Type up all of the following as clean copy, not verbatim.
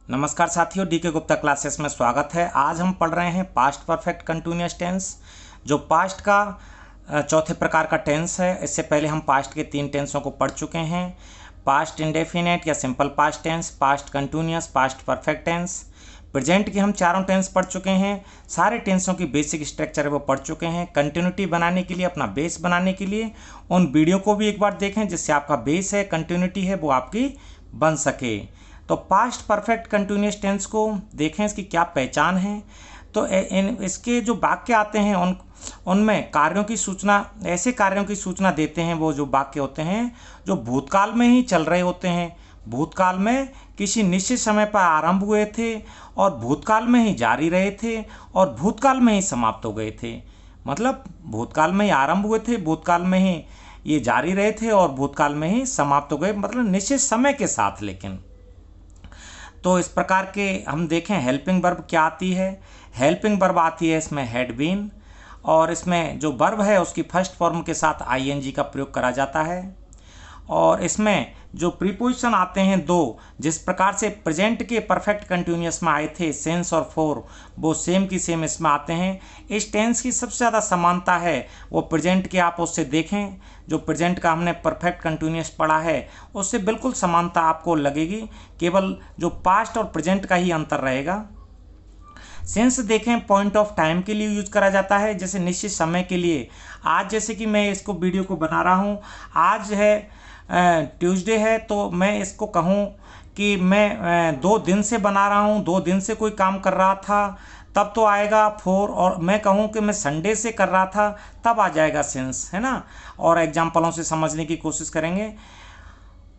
नमस्कार साथियों, DK Gupta classes में स्वागत है। आज हम पढ़ रहे हैं पास्ट परफेक्ट कंटिन्यूअस टेंस, जो पास्ट का चौथे प्रकार का टेंस है। इससे पहले हम पास्ट के 3 टेंसों को पढ़ चुके हैं। पास्ट इंडेफिनिट या simple past tense, past continuous, past perfect tense. Present के हम चारों टेंस पढ़ चुके हैं। सारे टेंसों की बेसिक स्ट्रक्चर है वो पढ़ चुके हैं। कंटिन्यूटी बनाने के लिए, अपना बेस बनाने के लिए उन वीडियो को भी एक बार देखें, जिससे आपका बेस है, कंटिन्यूटी है, वो आपकी बन सके। तो पास्ट परफेक्ट कंटिन्यूअस टेंस को देखें, इसकी क्या पहचान है। तो इसके जो वाक्य आते हैं उनमें कार्यों की सूचना, ऐसे कार्यों की सूचना देते हैं वो जो वाक्य होते हैं जो भूतकाल में ही चल रहे होते हैं, भूतकाल में किसी निश्चित समय पर आरंभ हुए थे और भूतकाल में ही जारी रहे थे और भूतकाल में ही समाप्त हो गए थे। मतलब भूतकाल में ही आरंभ हुए थे, भूतकाल में ही ये जारी रहे थे और भूतकाल में ही समाप्त हो गए, मतलब निश्चित समय के साथ। लेकिन तो इस प्रकार के हम देखें, हेल्पिंग वर्ब क्या आती है। हेल्पिंग वर्ब आती है इसमें हैड बीन, और इसमें जो वर्ब है उसकी फर्स्ट फॉर्म के साथ आईएनजी का प्रयोग करा जाता है। और इसमें जो प्रीपोजिशन आते हैं 2, जिस प्रकार से प्रेजेंट के परफेक्ट कंटिन्यूअस में आए थे सिंस और फॉर, वो सेम की सेम इसमें आते हैं। इस टेंस की सबसे ज़्यादा समानता है वो प्रेजेंट के, आप उससे देखें, जो प्रेजेंट का हमने परफेक्ट कंटिन्यूअस पढ़ा है उससे बिल्कुल समानता आपको लगेगी, केवल जो पास्ट और प्रेजेंट का ही अंतर रहेगा। सिंस देखें पॉइंट ऑफ टाइम के लिए यूज करा जाता है, जैसे निश्चित समय के लिए। आज जैसे कि मैं इसको वीडियो को बना रहा हूँ, आज है ट्यूसडे है, तो मैं इसको कहूँ कि मैं 2 दिन से बना रहा हूँ, 2 दिन से कोई काम कर रहा था, तब तो आएगा फॉर। और मैं कहूँ कि मैं संडे से कर रहा था, तब आ जाएगा सिंस, है ना। और एग्जाम्पलों से समझने की कोशिश करेंगे।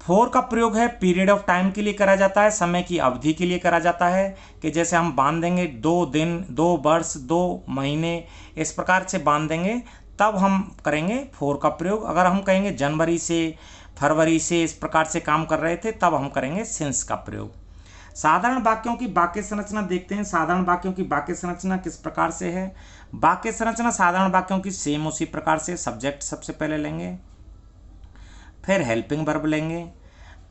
फॉर का प्रयोग है पीरियड ऑफ टाइम के लिए करा जाता है, समय की अवधि के लिए करा जाता है, कि जैसे हम बांध देंगे 2 दिन, 2 वर्ष, 2 महीने, इस प्रकार से बांध देंगे, तब हम करेंगे फॉर का प्रयोग। अगर हम कहेंगे जनवरी से, फरवरी से, इस प्रकार से काम कर रहे थे, तब हम करेंगे सिंस का प्रयोग। साधारण वाक्यों की वाक्य संरचना देखते हैं। साधारण वाक्यों की वाक्य संरचना किस प्रकार से है। वाक्य संरचना साधारण वाक्यों की सेम उसी प्रकार से, सब्जेक्ट सबसे पहले लेंगे, फिर हेल्पिंग वर्ब लेंगे,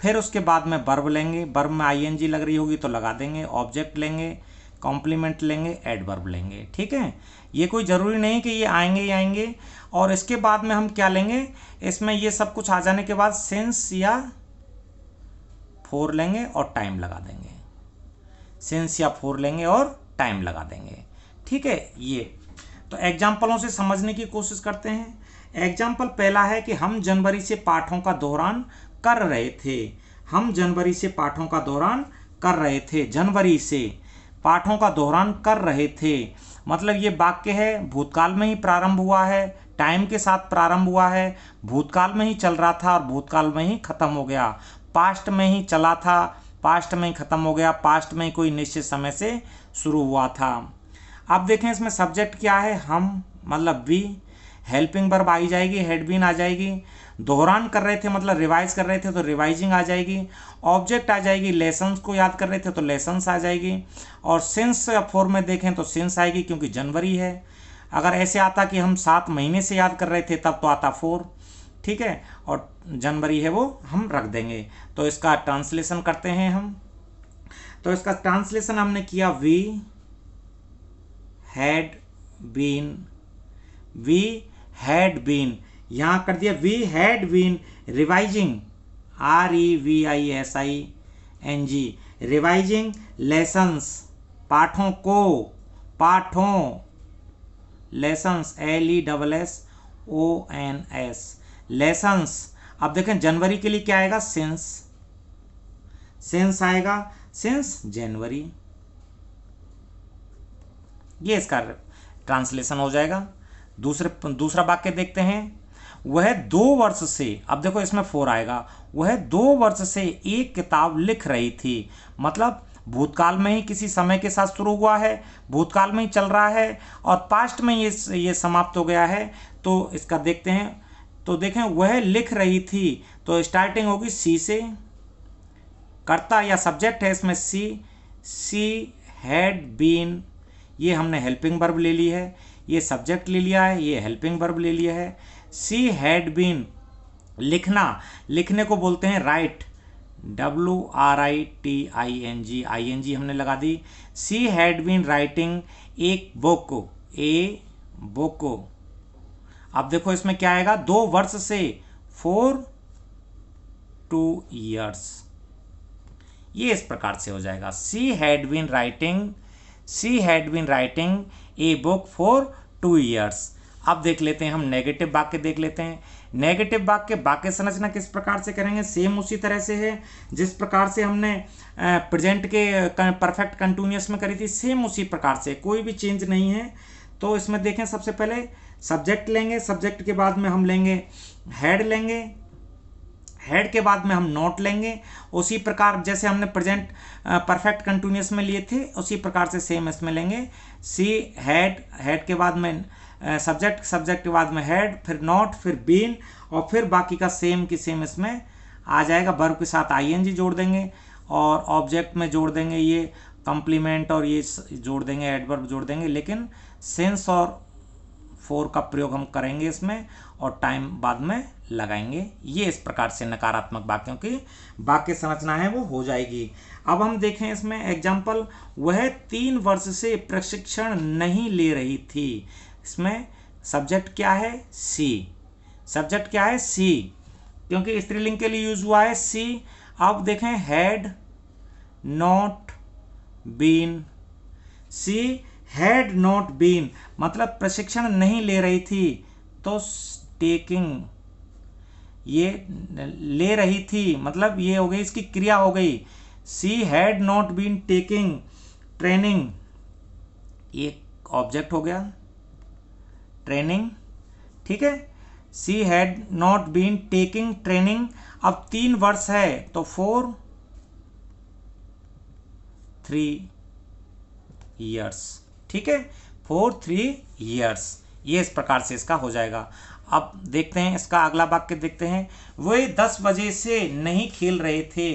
फिर उसके बाद में वर्ब लेंगे, वर्ब में आईएनजी लग रही होगी तो लगा देंगे, ऑब्जेक्ट लेंगे, कॉम्प्लीमेंट लेंगे, एडवर्ब लेंगे। ठीक है, ये कोई ज़रूरी नहीं कि ये आएंगे ही आएंगे। और इसके बाद में हम क्या लेंगे, इसमें ये सब कुछ आ जाने के बाद सिंस या फॉर लेंगे और टाइम लगा देंगे, सिंस या फॉर लेंगे और टाइम लगा देंगे। ठीक है, ये तो एग्जाम्पलों से समझने की कोशिश करते हैं। एग्जाम्पल पहला है कि हम जनवरी से पाठों का दोहरान कर रहे थे। हम जनवरी से पाठों का दोहरान कर रहे थे, जनवरी से पाठों का दोहरान कर रहे थे, मतलब ये वाक्य है भूतकाल में ही प्रारंभ हुआ है, टाइम के साथ प्रारंभ हुआ है, भूतकाल में ही चल रहा था और भूतकाल में ही खत्म हो गया। पास्ट में ही चला था, पास्ट में ही खत्म हो गया, पास्ट में ही कोई निश्चित समय से शुरू हुआ था। अब देखें इसमें सब्जेक्ट क्या है, हम मतलब वी, हेल्पिंग वर्ब आ जाएगी, हैड बीन आ जाएगी, दोहरान कर रहे थे मतलब रिवाइज कर रहे थे तो रिवाइजिंग आ जाएगी, ऑब्जेक्ट आ जाएगी, लेसन्स को याद कर रहे थे तो लेसन्स आ जाएगी, और सिंस या फॉर में देखें तो सिंस आएगी क्योंकि जनवरी है। अगर ऐसे आता कि हम 7 महीने से याद कर रहे थे तब तो आता फॉर। ठीक है, और जनवरी है वो हम रख देंगे। तो इसका ट्रांसलेशन करते हैं हम। तो इसका ट्रांसलेशन हमने किया, we had been, we had been, यहाँ कर दिया we had been revising, REVISING, revising lessons, पाठों को, पाठों, लेसन्स LESSONS, लेसन्स। अब देखें जनवरी के लिए क्या आएगा, सिंस, सिंस आएगा, सिंस जनवरी, ये इसका ट्रांसलेशन हो जाएगा। दूसरा वाक्य देखते हैं। वह 2 वर्ष से, अब देखो इसमें 4 आएगा, वह 2 वर्ष से एक किताब लिख रही थी, मतलब भूतकाल में ही किसी समय के साथ शुरू हुआ है, भूतकाल में ही चल रहा है और पास्ट में ये समाप्त हो गया है। तो इसका देखते हैं। तो देखें वह लिख रही थी, तो स्टार्टिंग होगी सी से, कर्ता या सब्जेक्ट है इसमें सी हैड बीन, ये हमने हेल्पिंग वर्ब ले ली है, ये सब्जेक्ट ले लिया है, ये हेल्पिंग वर्ब ले लिया है। सी हैड बीन, लिखना, लिखने को बोलते हैं राइट, WRITING हमने लगा दी। शी हैड बीन राइटिंग एक बुक, ए बुक। अब देखो इसमें क्या आएगा, 2 वर्ष से, 4 2 years, ये इस प्रकार से हो जाएगा। She had been writing a book for 2 years। अब देख लेते हैं हम नेगेटिव वाक्य देख लेते हैं। नेगेटिव वाक्य संरचना किस प्रकार से करेंगे, सेम उसी तरह से है जिस प्रकार से हमने प्रेजेंट के परफेक्ट कंटिन्यूअस में करी थी, सेम उसी प्रकार से, कोई भी चेंज नहीं है। तो इसमें देखें, सबसे पहले सब्जेक्ट लेंगे, सब्जेक्ट के बाद में हम लेंगे हेड लेंगे, हेड के बाद में हम नोट लेंगे, उसी प्रकार जैसे हमने प्रेजेंट परफेक्ट कंटिन्यूअस में लिए थे उसी प्रकार से सेम इसमें लेंगे। सी हेड के बाद में सब्जेक्ट के बाद में हेड, फिर नोट, फिर बीन, और फिर बाकी का सेम की सेम इसमें आ जाएगा। वर्ब के साथ आईएनजी जोड़ देंगे और ऑब्जेक्ट में जोड़ देंगे ये कॉम्प्लीमेंट और ये जोड़ देंगे, एडवर्ब जोड़ देंगे, लेकिन सिंस और फॉर का प्रयोग हम करेंगे इसमें और टाइम बाद में लगाएंगे। ये इस प्रकार से नकारात्मक वाक्यों की वाक्य संरचना है वो हो जाएगी। अब हम देखें इसमें एग्जाम्पल, वह 3 वर्ष से प्रशिक्षण नहीं ले रही थी। इसमें सब्जेक्ट क्या है, सी। सब्जेक्ट क्या है, सी, क्योंकि स्त्रीलिंग के लिए यूज हुआ है सी। अब देखें had not been, she had not been मतलब प्रशिक्षण नहीं ले रही थी, तो टेकिंग, ये ले रही थी मतलब ये हो गई, इसकी क्रिया हो गई। She had not been taking training, एक ऑब्जेक्ट हो गया ट्रेनिंग, ठीक है। She had not been taking training. अब 3 वर्ष है तो 4 3 years, ठीक है, 4 3 years, ये इस प्रकार से इसका हो जाएगा। अब देखते हैं इसका अगला वाक्य देखते हैं, वे 10 बजे से नहीं खेल रहे थे,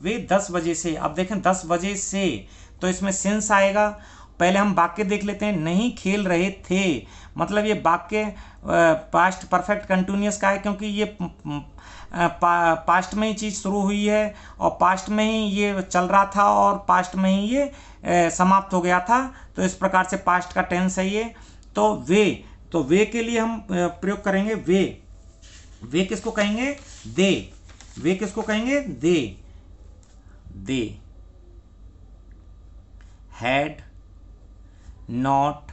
वे 10 बजे से। अब देखें 10 बजे से, तो इसमें सिंस आएगा। पहले हम वाक्य देख लेते हैं, नहीं खेल रहे थे मतलब ये वाक्य पास्ट परफेक्ट कंटिन्यूअस का है, क्योंकि ये पास्ट में ही चीज़ शुरू हुई है और पास्ट में ही ये चल रहा था और पास्ट में ही ये समाप्त हो गया था, तो इस प्रकार से पास्ट का टेंस है ये। तो वे के लिए हम प्रयोग करेंगे वे किसको कहेंगे, दे। वे किसको कहेंगे, दे हैड नॉट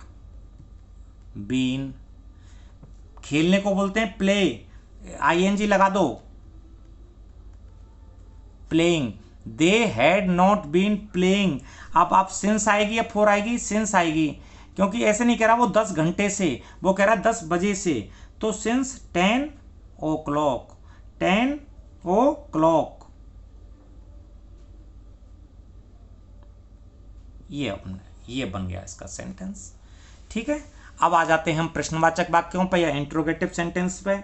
बीन, खेलने को बोलते हैं प्ले, आईएनजी लगा दो, playing. They had not been playing. अब आप सिंस आएगी या फोर आएगी, सिंस आएगी, क्योंकि ऐसे नहीं कह रहा वो 10 घंटे से, वो कह रहा 10 बजे से, तो सिंस 10 o'clock, 10 o'clock, ये बन गया इसका सेंटेंस, ठीक है। अब आ जाते हैं हम प्रश्नवाचक वाक्यों पर या इंट्रोगेटिव सेंटेंस पे।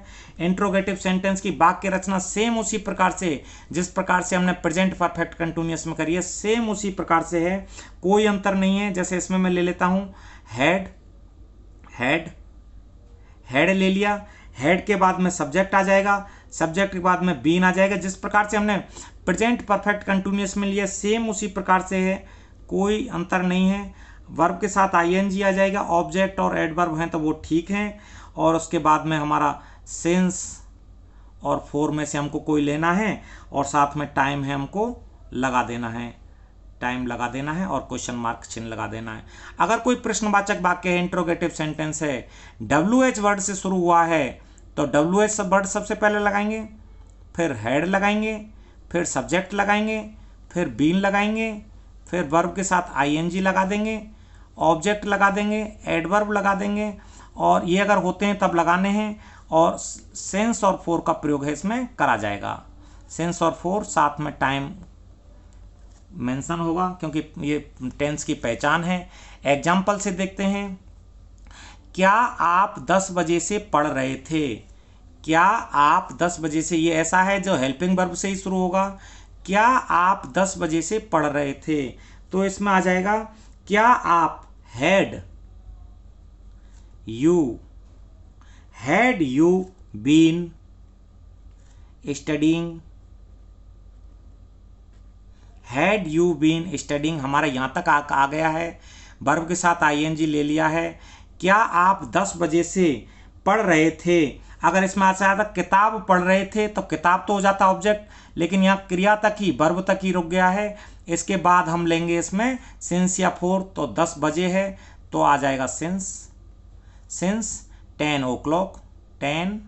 इंट्रोगेटिव सेंटेंस की वाक्य रचना सेम उसी प्रकार से जिस प्रकार से हमने प्रेजेंट परफेक्ट कंटिन्यूअस में करी है, सेम उसी प्रकार से है, कोई अंतर नहीं है। जैसे इसमें मैं ले लेता हूं हेड ले लिया, हेड के बाद में सब्जेक्ट आ जाएगा, सब्जेक्ट के बाद में बीन आ जाएगा। जिस प्रकार से हमने प्रेजेंट परफेक्ट कंटिन्यूअस में लिया सेम उसी प्रकार से है, कोई अंतर नहीं है। वर्ब के साथ आईएनजी आ जाएगा, ऑब्जेक्ट और एडवर्ब हैं तो वो ठीक हैं, और उसके बाद में हमारा सिंस और फोर में से हमको कोई लेना है और साथ में टाइम है हमको लगा देना है, टाइम लगा देना है और क्वेश्चन मार्क चिन्ह लगा देना है। अगर कोई प्रश्नवाचक वाक्य है, इंट्रोगेटिव सेंटेंस है, WH वर्ड से शुरू हुआ है तो WH वर्ड सबसे पहले लगाएंगे, फिर हेड लगाएंगे, फिर सब्जेक्ट लगाएंगे, फिर बीन लगाएंगे, फिर वर्ब के साथ आईएनजी लगा देंगे, ऑब्जेक्ट लगा देंगे, एडवर्ब लगा देंगे, और ये अगर होते हैं तब लगाने हैं, और सेंस और फोर का प्रयोग है इसमें करा जाएगा। सेंस और फोर साथ में टाइम मेंशन होगा क्योंकि ये टेंस की पहचान है। एग्जाम्पल से देखते हैं, क्या आप 10 बजे से पढ़ रहे थे, क्या आप 10 बजे से, ये ऐसा है जो हेल्पिंग वर्ब से ही शुरू होगा। क्या आप 10 बजे से पढ़ रहे थे, तो इसमें आ जाएगा क्या आप had you been studying had you been studying, हमारा यहाँ तक आ गया है, वर्ब के साथ आईएनजी ले लिया है। क्या आप 10 बजे से पढ़ रहे थे, अगर इसमें ऐसा आता किताब पढ़ रहे थे तो किताब तो हो जाता ऑब्जेक्ट, लेकिन यहाँ क्रिया तक ही, वर्ब तक ही रुक गया है। इसके बाद हम लेंगे इसमें सिंस या फॉर, तो 10 बजे है तो आ जाएगा सिंस 10 o'clock, 10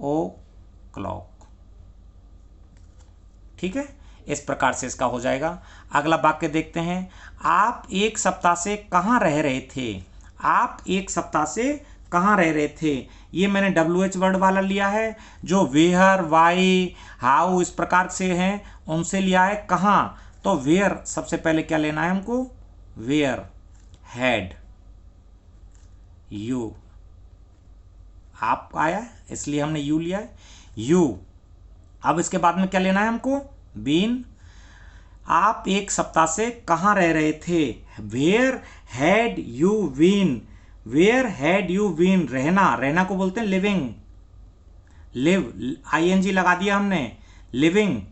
o'clock। ठीक है, इस प्रकार से इसका हो जाएगा। अगला वाक्य देखते हैं, आप एक सप्ताह से कहाँ रह रहे थे, आप एक सप्ताह से कहाँ रह रहे थे। ये मैंने WH वर्ड वाला लिया है, जो वेयर, वाई, हाउ इस प्रकार से हैं उनसे लिया है। कहाँ, तो वेयर सबसे पहले क्या लेना है हमको, वेयर हैड यू, आप आया इसलिए हमने यू लिया है, यू। अब इसके बाद में क्या लेना है हमको, बीन। आप एक सप्ताह से कहाँ रह रहे थे, where had you been, where had you been, रहना, रहना को बोलते हैं लिविंग, लिव आईएनजी लगा दिया हमने, लिविंग।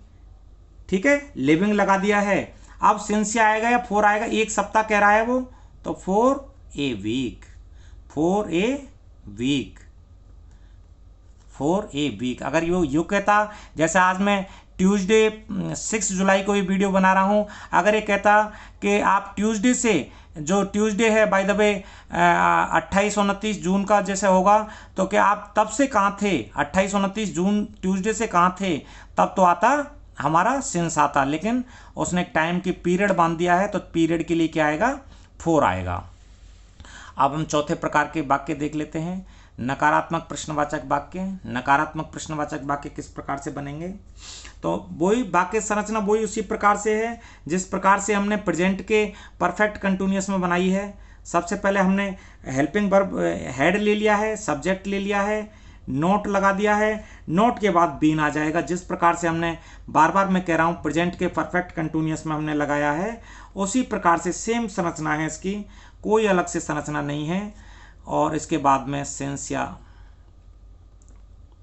ठीक है, लिविंग लगा दिया है। अब सिंस आएगा या फॉर आएगा, एक सप्ताह कह रहा है वो, तो for a week, for a week, for a week. अगर यू कहता, जैसे आज मैं ट्यूसडे 6 जुलाई को ये वीडियो बना रहा हूँ, अगर ये कहता कि आप ट्यूसडे से, जो ट्यूसडे है बाय द वे 28-29 जून का जैसे होगा, तो क्या आप तब से कहाँ थे, 28-29 जून ट्यूसडे से कहाँ थे, तब तो आता हमारा सिंस आता, लेकिन उसने एक टाइम की पीरियड बांध दिया है, तो पीरियड के लिए क्या आएगा, फॉर आएगा। अब हम चौथे प्रकार के वाक्य देख लेते हैं, नकारात्मक प्रश्नवाचक वाक्य। नकारात्मक प्रश्नवाचक वाक्य किस प्रकार से बनेंगे, तो वही वाक्य संरचना वही उसी प्रकार से है जिस प्रकार से हमने प्रेजेंट के परफेक्ट कंटिन्यूअस में बनाई है। सबसे पहले हमने हेल्पिंग वर्ब हैड ले लिया है, सब्जेक्ट ले लिया है, नोट लगा दिया है, नोट के बाद बीन आ जाएगा। जिस प्रकार से हमने बार बार मैं कह रहा हूँ प्रेजेंट के परफेक्ट कंटिन्यूअस में हमने लगाया है, उसी प्रकार से सेम संरचना है इसकी, कोई अलग से संरचना नहीं है। और इसके बाद में सिंस या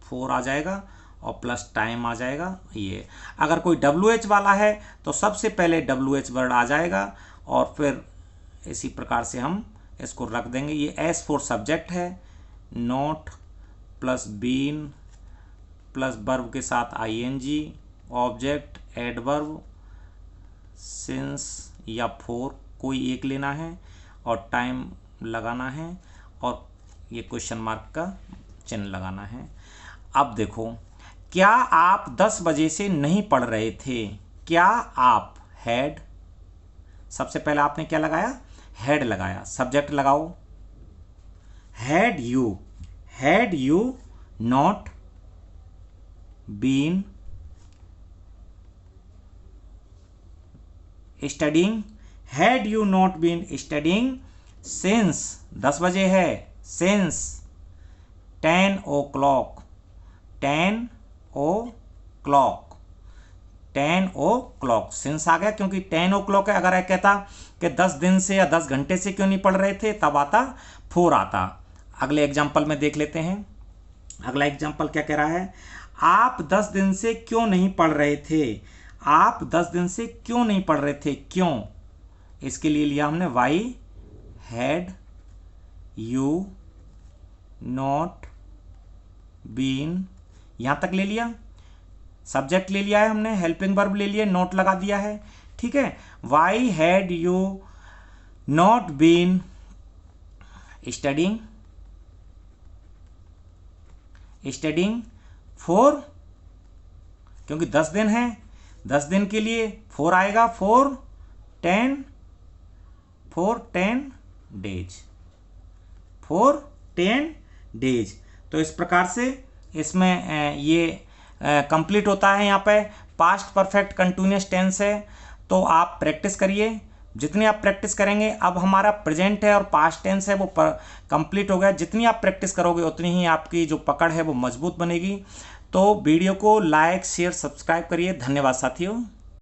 फॉर आ जाएगा और प्लस टाइम आ जाएगा। ये अगर कोई WH वाला है तो सबसे पहले WH वर्ड आ जाएगा और फिर इसी प्रकार से हम इसको रख देंगे। ये एस फॉर सब्जेक्ट है, not plus been plus verb के साथ ING, ऑब्जेक्ट एडवर्ब, सिंस या फॉर कोई एक लेना है और टाइम लगाना है और ये क्वेश्चन मार्क का चिन्ह लगाना है। अब देखो, क्या आप 10 बजे से नहीं पढ़ रहे थे, क्या आप हैड, सबसे पहले आपने क्या लगाया, हैड लगाया, सब्जेक्ट लगाओ, had you not been studying, had you not been studying since, 10 बजे है, सिंस 10 o'clock, 10 o'clock, सिंस आ गया क्योंकि 10 o'clock है। अगर मैं कहता कि 10 दिन से या 10 घंटे से क्यों नहीं पढ़ रहे थे, तब आता फॉर आता। अगले एग्जाम्पल में देख लेते हैं। अगला एग्जाम्पल क्या कह रहा है, आप 10 दिन से क्यों नहीं पढ़ रहे थे, आप 10 दिन से क्यों नहीं पढ़ रहे थे, क्यों, इसके लिए लिया हमने why had you not been, यहां तक ले लिया, सब्जेक्ट ले लिया है हमने, हेल्पिंग वर्ब ले लिया, नोट लगा दिया है। ठीक है, why had you not been studying for, क्योंकि 10 दिन है, 10 दिन के लिए फॉर आएगा, फॉर 10 डेज। तो इस प्रकार से इसमें ये कंप्लीट होता है। यहाँ पे पास्ट परफेक्ट कंटिन्यूअस टेंस है, तो आप प्रैक्टिस करिए, जितनी आप प्रैक्टिस करेंगे, अब हमारा प्रेजेंट है और पास्ट टेंस है वो कंप्लीट हो गया। जितनी आप प्रैक्टिस करोगे उतनी ही आपकी जो पकड़ है वो मजबूत बनेगी। तो वीडियो को लाइक शेयर सब्सक्राइब करिए। धन्यवाद साथियों।